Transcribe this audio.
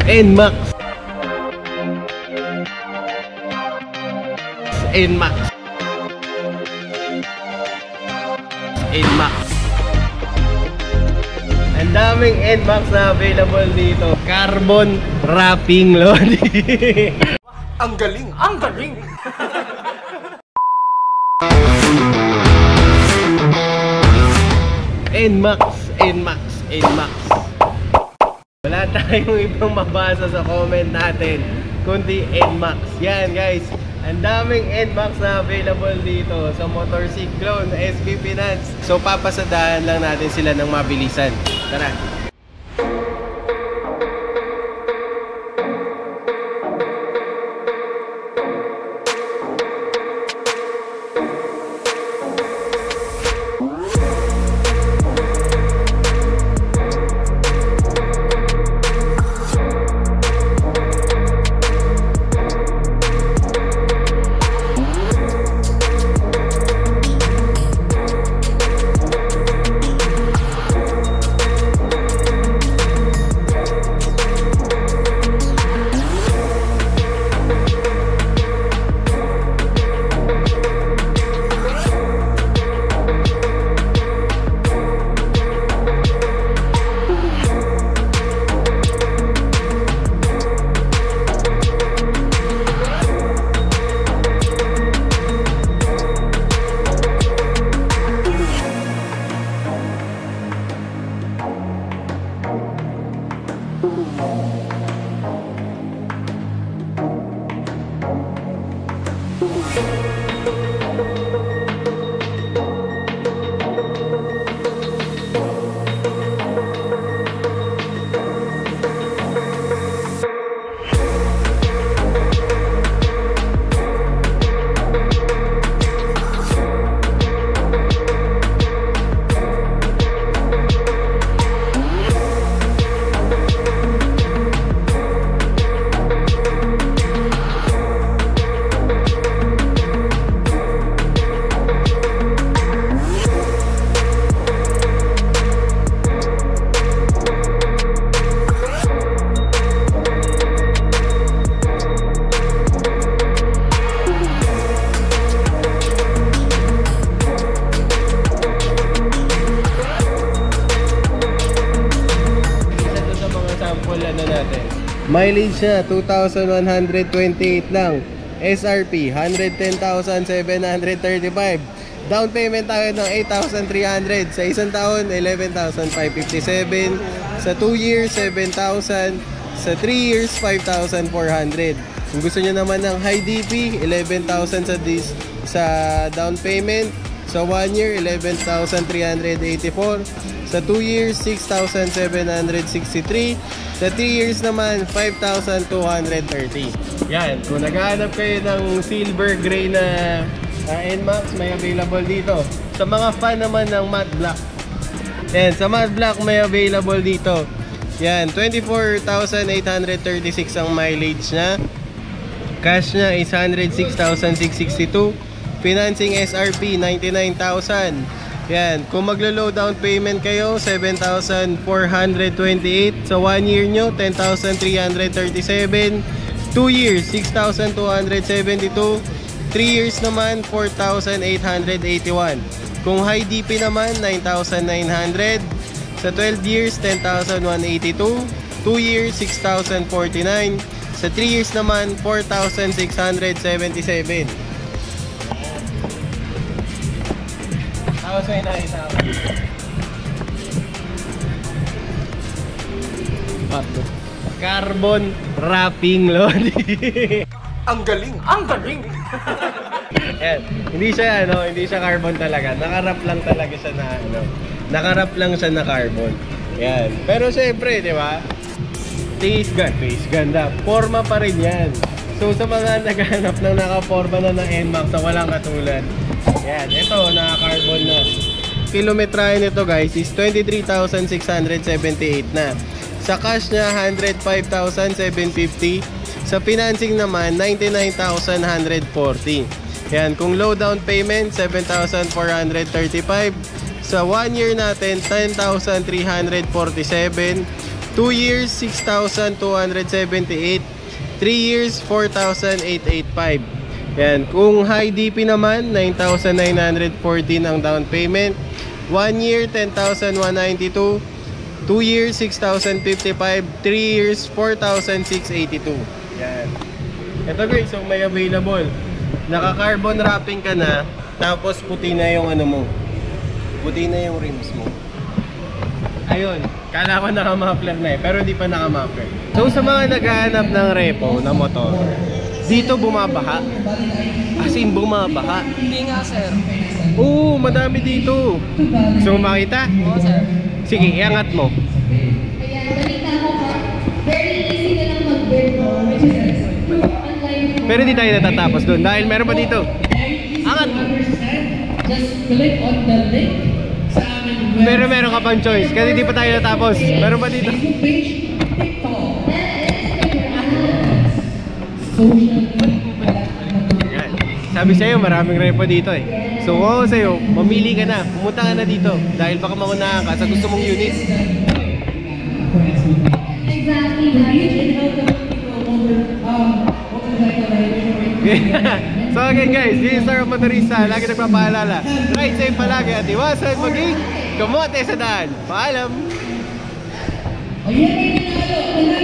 NMAX. NMAX. NMAX. Ang daming NMAX na available dito. Carbon wrapping lodi. Ang galing! Ang galing! NMAX, NMAX, NMAX. Wala tayong ibang mabasa sa comment natin kundi NMAX. Yan guys, ang daming NMAX na available dito sa Motorcyclone SB Finance. So papasadahan lang natin sila ng mabilisan. Tara! Mileage niya 2,128 lang. SRP 110,735. Down payment tayo ng 8,300. Sa isang taon 11,557. Sa 2 years 7,000. Sa 3 years 5,400. Kung gusto niyo naman ng high DP, 11,000 sa down payment. Sa 1 year 11,384. Sa 2 years 6,763. Sa 3 years naman 5,230. Yan, kung naghahanap kayo ng silver gray na NMAX, may available dito. Sa mga fan naman ng matte black, yan, sa matte black may available dito. Yan, 24,836 ang mileage nya. Cash nya is 106,662. Financing SRP 99,000. Yan, kung maglo-low down payment kayo, 7,428. Sa 1 year nyo, 10,337. 2 years, 6,272. 3 years naman, 4,881. Kung high DP naman, 9,900. Sa 12 years, 10,182. 2 years, 6,049. Sa 3 years naman, 4,677. Tapos may nakita ako. Carbon wrapping lodi. Ang galing! Ang galing! Yan. Hindi siya carbon talaga. Nakarap lang talaga siya na nakarap lang siya na carbon. Yan. Pero syempre, di ba? Face ganda. Forma pa rin yan. So sa mga naghahanap ng nakaporma na ng NMAX na walang katulad, yan, ito naka-carbon na. Kilometrahe nito guys is 23,678 na. Sa cash niya 105,750. Sa financing naman 99,140. Yan, kung low down payment 7,435. Sa 1 year natin 10,347. 2 years, 6,278. 3 years, 4,885. Yan. Kung high DP naman, 9,914 ang down payment. 1 year, 10,192. 2 years, 6,055. 3 years, 4,682. Yan. Ito guys, so may available. Naka-carbon wrapping ka na, tapos puti na yung ano mo. Puti na yung rims mo. Ayun, kala ko naka-muffler na eh, pero hindi pa naka-muffler. So sa mga naghahanap ng repo na motor, dito bumabaha. As in bumabaha. Hindi nga, sir. Oo, madami dito. Gusto mo makita? Oo, sir. Sige, iangat mo. Ayan, balita ko pa. Very easy na lang mag-build mo. Which is online. Pero di tayo natatapos doon dahil meron pa dito. Angat mo. Just click on the link sa aming website. Pero meron ka pang choice kasi di pa tayo natapos. Meron pa dito. Facebook page, TikTok, social media. Yan. Sabi sa'yo, maraming repo dito eh. So kung ako sa'yo, mamili ka na. Pumunta ka na dito dahil baka maunahan ka sa gusto mong unit. Exactly. So again guys, this is our motorista. Lagi nagpapaalala. Ride safe palagi at iwasan maging kamote sa daan. Paalam! O yan ay nanalo.